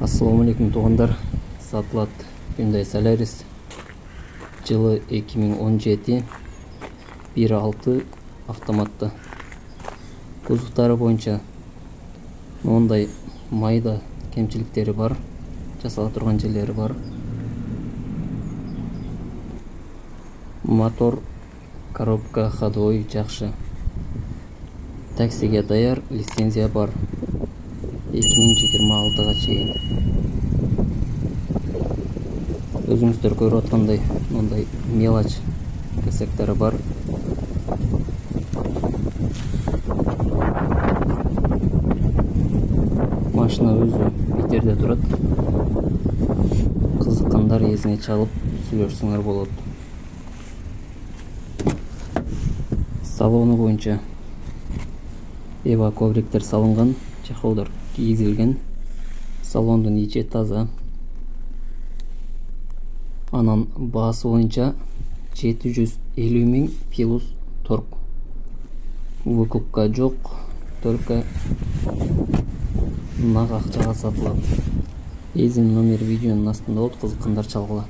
Assalamu alaikum туугандар. Сатылат Hyundai Solaris жылы 2017 1.6 автоматты. Кузовтары боюнча мондай майда кемчиликтери бар, жасала турган жерлери бар. Мотор, коробка ходовой жакшы. Таксиге даяр, лицензия бар. 2026-га чейин. Өзүңүздөр көрүп аткандай, мондай мелоч кесектери бар. Машина өзү питерде турат. Кызыккандар эзине чалып сүйлөшсөңөр болот. Салону боюнча эва ковриктер салынган, чехолдор кийгизилген. Салондун ичи таза. Анан баасы боюнча 750 000 плюс торг. Выкупка жок, только нак акчага сатылат. Эзин номер видеонун астында болот, кызыккандар чалгыла.